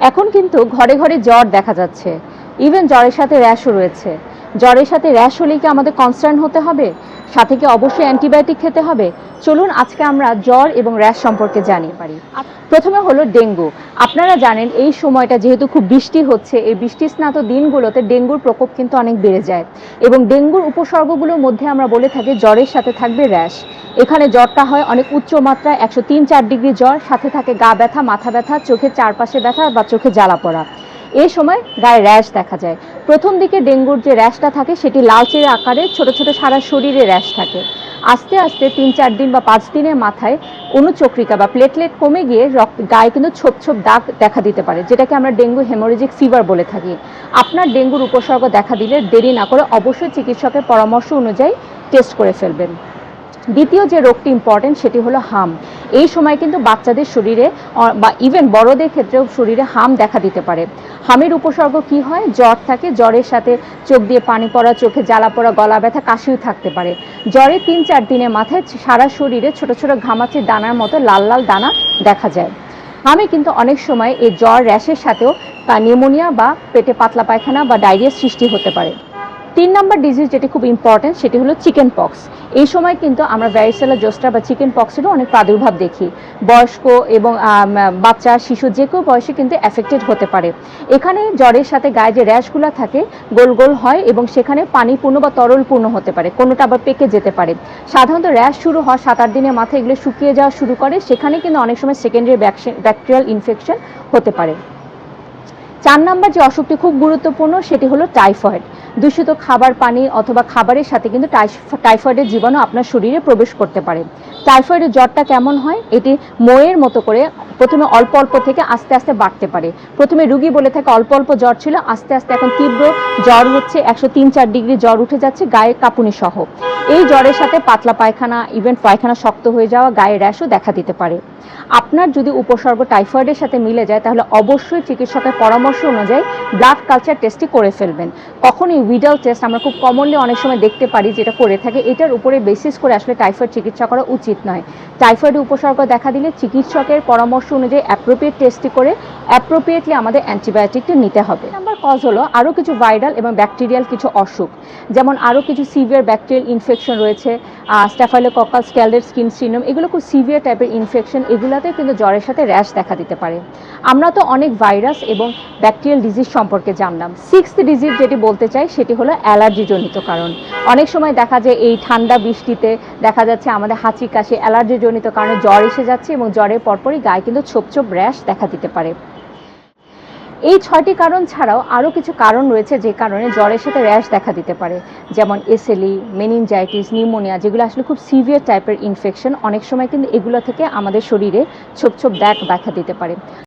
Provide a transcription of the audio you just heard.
এখন কিন্তু ঘরে ঘরে জ্বর দেখা যাচ্ছে, ইভেন জ্বরের সাথে র্যাশও রয়েছে। জ্বরের সাথে র্যাশ হলে কি আমাদের কনসার্ন হতে হবে? সাথে কি অবশ্যই অ্যান্টিবায়োটিক খেতে হবে? চলুন আজকে আমরা জ্বর এবং র্যাশ সম্পর্কে জানি পারি। প্রথমে হলো ডেঙ্গু। আপনারা জানেন এই সময়টা যেহেতু খুব বৃষ্টি হচ্ছে, এই বৃষ্টিস্নাত দিনগুলোতে ডেঙ্গুর প্রকোপ কিন্তু অনেক বেড়ে যায় এবং ডেঙ্গুর উপসর্গগুলোর মধ্যে আমরা বলে থাকি জ্বরের সাথে থাকবে র্যাশ। এখানে জ্বরটা হয় অনেক উচ্চ মাত্রায়, 103-4 ডিগ্রি জ্বর, সাথে থাকে গা ব্যথা, মাথা ব্যথা, চোখের চারপাশে ব্যথা বা চোখে জ্বালা পড়া। এই সময় গায়ে র্যাশ দেখা যায়। প্রথম দিকে ডেঙ্গুর যে র্যাশটা থাকে সেটি লালচে আকারে ছোট ছোট সারা শরীরে র্যাশ থাকে। আস্তে আস্তে 3-4 দিন বা 5 দিনের মাথায় অনুচক্রিকা বা প্লেটলেট কমে গিয়ে গায়ে কিন্তু ছোপ ছোপ দাগ দেখা দিতে পারে, যেটাকে আমরা ডেঙ্গু হেমোরেজিক ফিভার বলে থাকি। আপনার ডেঙ্গুর উপসর্গ দেখা দিলে দেরি না করে অবশ্যই চিকিৎসকের পরামর্শ অনুযায়ী টেস্ট করে ফেলবেন। দ্বিতীয় যে রোগটি ইম্পর্টেন্ট সেটি হলো হাম। এই সময় কিন্তু বাচ্চাদের শরীরে বা ইভেন বড়দের ক্ষেত্রেও শরীরে হাম দেখা দিতে পারে। হামের উপসর্গ কি হয়? জ্বর থাকে, জ্বরের সাথে চোখ দিয়ে পানি পড়া, চোখে জ্বালা পড়া, গলা ব্যথা, কাশিও থাকতে পারে। জ্বরে 3-4 দিনের মাথায় সারা শরীরে ছোট ছোট ঘামাচির দানার মতো লাল লাল দানা দেখা যায়। হামে কিন্তু অনেক সময় এই জ্বর র্যাশের সাথেও নিউমোনিয়া বা পেটে পাতলা পায়খানা বা ডায়রিয়ার সৃষ্টি হতে পারে। 3 নম্বর ডিজিজ যেটি খুব ইম্পর্টেন্ট সেটি হলো চিকেন পক্স। এই সময় কিন্তু আমরা ভ্যারিসেলা জোস্টার বা চিকেন পক্সেরও অনেক প্রাদুর্ভাব দেখি। বয়স্ক এবং বাচ্চা, শিশু যে কেউ বয়সে কিন্তু অ্যাফেক্টেড হতে পারে। এখানে জ্বরের সাথে গায়ে যে র্যাশগুলো থাকে গোল গোল হয় এবং সেখানে পানিপূর্ণ বা তরলপূর্ণ হতে পারে, কোনোটা আবার পেকে যেতে পারে। সাধারণত র্যাশ শুরু হয় 7-8 দিনের মাথায় এগুলো শুকিয়ে যাওয়া শুরু করে, সেখানে কিন্তু অনেক সময় সেকেন্ডারি ব্যাকটেরিয়াল ইনফেকশন হতে পারে। 4 নম্বর যে অসুখটি খুব গুরুত্বপূর্ণ সেটি হলো টাইফয়েড। দূষিত খাবার, পানি অথবা খাবারের সাথে কিন্তু টাইফয়েডের জীবাণু আপনার শরীরে প্রবেশ করতে পারে। টাইফয়েডের জ্বরটা কেমন হয়? এটি ময়ের মতো করে প্রথমে অল্প অল্প থেকে আস্তে আস্তে বাড়তে পারে। প্রথমে রুগী বলে থাকে অল্প অল্প জ্বর ছিল, আস্তে আস্তে এখন তীব্র জ্বর হচ্ছে, 103-4 ডিগ্রি জ্বর উঠে যাচ্ছে, গায়ে কাঁপুনি সহ। এই জ্বরের সাথে পাতলা পায়খানা, ইভেন পায়খানা শক্ত হয়ে যাওয়া, গায়ে র্যাশও দেখা দিতে পারে। আপনার যদি উপসর্গ টাইফয়েডের সাথে মিলে যায় তাহলে অবশ্যই চিকিৎসকের পরামর্শ অনুযায়ী ব্লাড কালচার টেস্টটি করে ফেলবেন। কখনই উইডাল টেস্ট আমরা খুব কমনলি অনেক সময় দেখতে পারি যেটা করে থাকে, এটার উপরে বেসিস করে আসলে টাইফয়েড চিকিৎসা করা উচিত নয়। টাইফয়েডের উপসর্গ দেখা দিলে চিকিৎসকের পরামর্শ অনুযায়ী অ্যাপ্রোপ্রিয়েট টেস্টটি করে অ্যাপ্রোপ্রিয়েটলি আমাদের অ্যান্টিবায়োটিকটি নিতে হবে। নাম্বার কজ হলো আরও কিছু ভাইরাল এবং ব্যাকটেরিয়াল কিছু অসুখ, যেমন আরও কিছু সিভিয়ার ব্যাকটেরিয়াল ইনফেকশন রয়েছে, স্ট্যাফাইলোকক্কাস, স্ক্যালডেড স্কিন সিনড্রোম, এগুলো খুব সিভিয়ার টাইপের ইনফেকশন, এগুলাতে কিন্তু জ্বরের সাথে র্যাশ দেখা দিতে পারে। আমরা তো অনেক ভাইরাস এবং ব্যাকটেরিয়াল ডিজিজ সম্পর্কে জানলাম। 6th ডিজিজ যেটি বলতে চাই সেটি হলো অ্যালার্জিজনিত কারণ। অনেক সময় দেখা যায় এই ঠান্ডা বৃষ্টিতে দেখা যাচ্ছে আমাদের হাঁচি কাশি অ্যালার্জিজনিত কারণে জ্বর এসে যাচ্ছে এবং জ্বরের পরপরই গায়ে কিন্তু ছোপ ছোপ র্যাশ দেখা দিতে পারে। এই 6টি কারণ ছাড়াও আরও কিছু কারণ রয়েছে যে কারণে জ্বরের সাথে র্যাশ দেখা দিতে পারে, যেমন এসএলই, মেনিনজাইটিস, নিউমোনিয়া, যেগুলো আসলে খুব সিভিয়ার টাইপের ইনফেকশন। অনেক সময় কিন্তু এগুলো থেকে আমাদের শরীরে ছোপ ছোপ দাগ দেখা দিতে পারে।